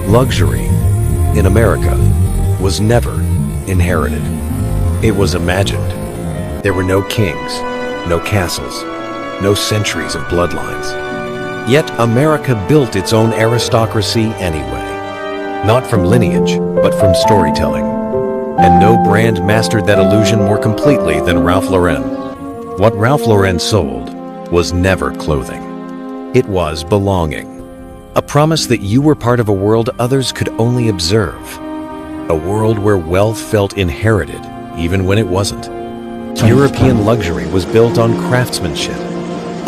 Luxury, in America, was never inherited. It was imagined. There were no kings, no castles, no centuries of bloodlines. Yet America built its own aristocracy anyway. Not from lineage, but from storytelling. And no brand mastered that illusion more completely than Ralph Lauren. What Ralph Lauren sold was never clothing. It was belonging. A promise that you were part of a world others could only observe. A world where wealth felt inherited, even when it wasn't. European luxury was built on craftsmanship.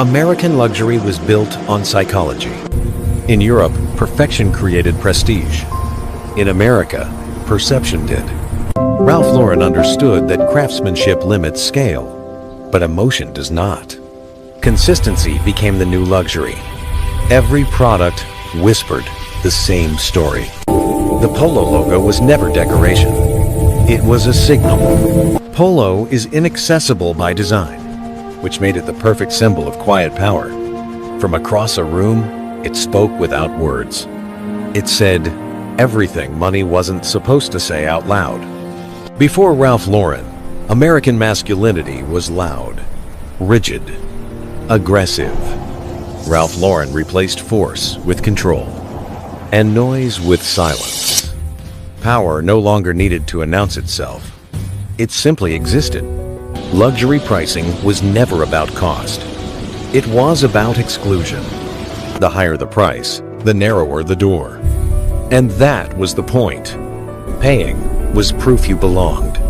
American luxury was built on psychology. In Europe, perfection created prestige. In America, perception did. Ralph Lauren understood that craftsmanship limits scale, but emotion does not. Consistency became the new luxury. Every product whispered the same story. The polo logo was never decoration. It was a signal. Polo is inaccessible by design, which made it the perfect symbol of quiet power. From across a room, it spoke without words. It said everything money wasn't supposed to say out loud. Before Ralph Lauren, American masculinity was loud, rigid, aggressive. Ralph Lauren replaced force with control, and noise with silence. Power no longer needed to announce itself. It simply existed. Luxury pricing was never about cost. It was about exclusion. The higher the price, the narrower the door. And that was the point. Paying was proof you belonged.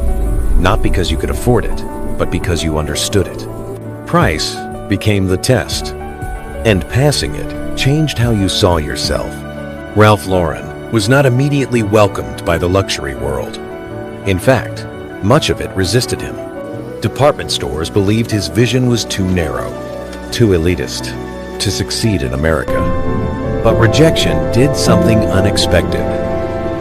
Not because you could afford it, but because you understood it. Price became the test. And passing it changed how you saw yourself. Ralph Lauren was not immediately welcomed by the luxury world. In fact, much of it resisted him. Department stores believed his vision was too narrow, too elitist, to succeed in America. But rejection did something unexpected.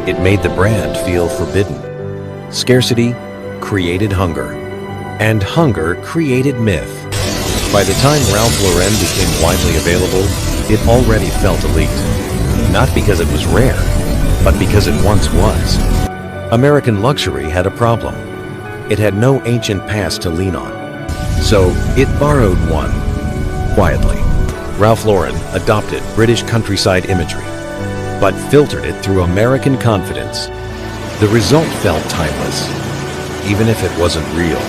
It made the brand feel forbidden. Scarcity created hunger, and hunger created myth. By the time Ralph Lauren became widely available, it already felt elite. Not because it was rare, but because it once was. American luxury had a problem. It had no ancient past to lean on. So it borrowed one, quietly. Ralph Lauren adopted British countryside imagery, but filtered it through American confidence. The result felt timeless, even if it wasn't real.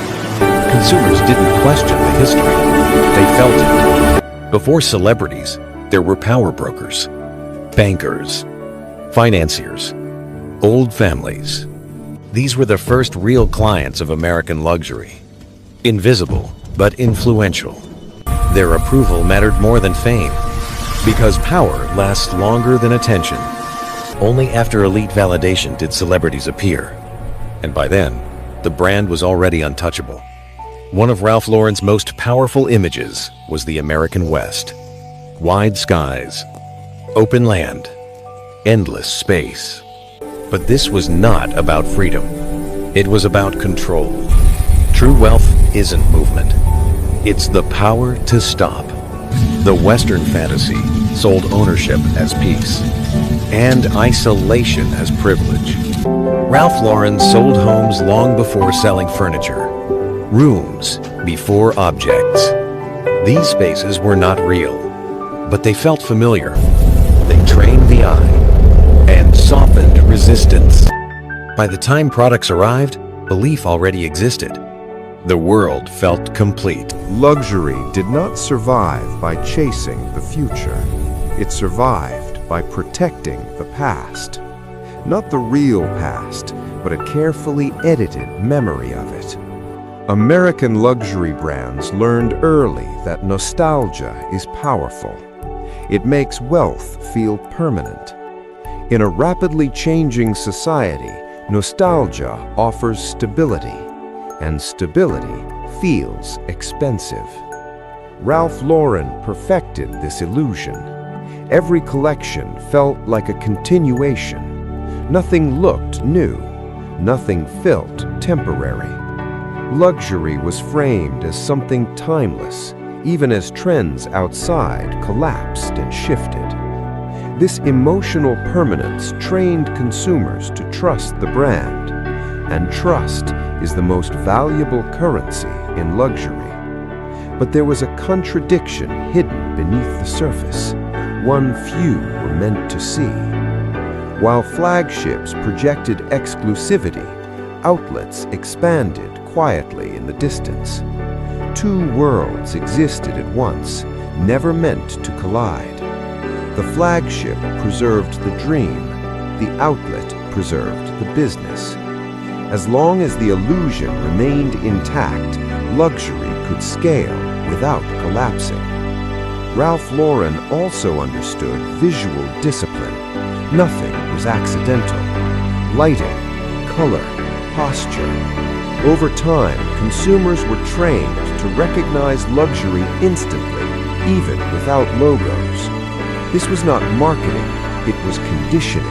Consumers didn't question the history. They felt it. Before celebrities, there were power brokers, bankers, financiers, old families. These were the first real clients of American luxury. Invisible, but influential. Their approval mattered more than fame, because power lasts longer than attention. Only after elite validation did celebrities appear. And by then, the brand was already untouchable. One of Ralph Lauren's most powerful images was the American West. Wide skies, open land, endless space. But this was not about freedom. It was about control. True wealth isn't movement. It's the power to stop. The Western fantasy sold ownership as peace, and isolation as privilege. Ralph Lauren sold homes long before selling furniture. Rooms before objects. These spaces were not real, but they felt familiar. They trained the eye and softened resistance. By the time products arrived, belief already existed. The world felt complete. Luxury did not survive by chasing the future. It survived by protecting the past. Not the real past, but a carefully edited memory of it. American luxury brands learned early that nostalgia is powerful. It makes wealth feel permanent. In a rapidly changing society, nostalgia offers stability, and stability feels expensive. Ralph Lauren perfected this illusion. Every collection felt like a continuation. Nothing looked new. Nothing felt temporary. Luxury was framed as something timeless, even as trends outside collapsed and shifted. This emotional permanence trained consumers to trust the brand, and trust is the most valuable currency in luxury. But there was a contradiction hidden beneath the surface, one few were meant to see. While flagships projected exclusivity, outlets expanded quietly in the distance. Two worlds existed at once, never meant to collide. The flagship preserved the dream, the outlet preserved the business. As long as the illusion remained intact, luxury could scale without collapsing. Ralph Lauren also understood visual discipline. Nothing was accidental. Lighting, color, posture. Over time, consumers were trained to recognize luxury instantly, even without logos. This was not marketing, it was conditioning.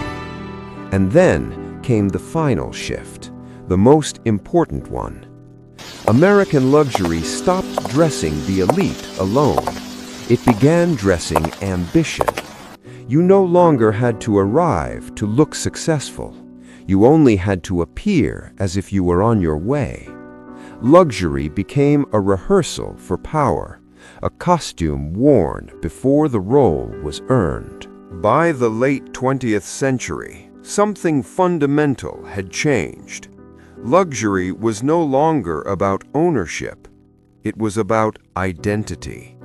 And then came the final shift, the most important one. American luxury stopped dressing the elite alone. It began dressing ambition. You no longer had to arrive to look successful. You only had to appear as if you were on your way. Luxury became a rehearsal for power, a costume worn before the role was earned. By the late 20th century, something fundamental had changed. Luxury was no longer about ownership. It was about identity.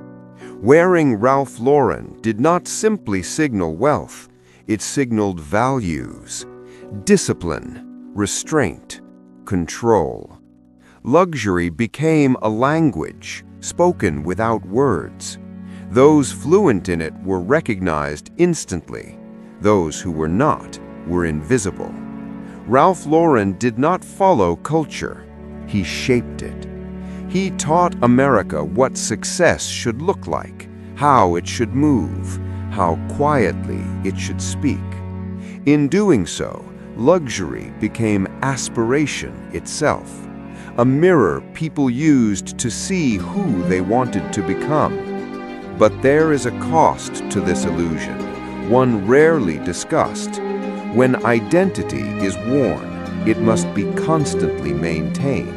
Wearing Ralph Lauren did not simply signal wealth, it signaled values, discipline, restraint, control. Luxury became a language, spoken without words. Those fluent in it were recognized instantly. Those who were not were invisible. Ralph Lauren did not follow culture. He shaped it. He taught America what success should look like, how it should move, how quietly it should speak. In doing so, luxury became aspiration itself, a mirror people used to see who they wanted to become. But there is a cost to this illusion, one rarely discussed. When identity is worn, it must be constantly maintained.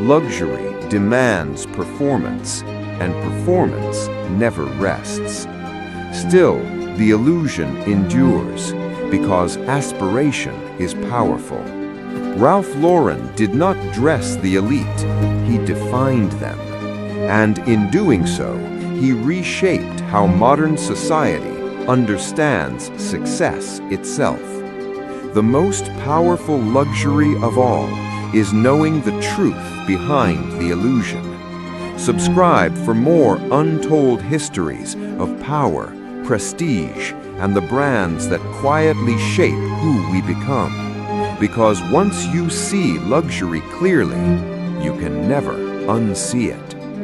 Luxury demands performance, and performance never rests. Still, the illusion endures, because aspiration is powerful. Ralph Lauren did not dress the elite, he defined them. And in doing so, he reshaped how modern society understands success itself. The most powerful luxury of all is knowing the truth behind the illusion. Subscribe for more untold histories of power, prestige, and the brands that quietly shape who we become. Because once you see luxury clearly, you can never unsee it.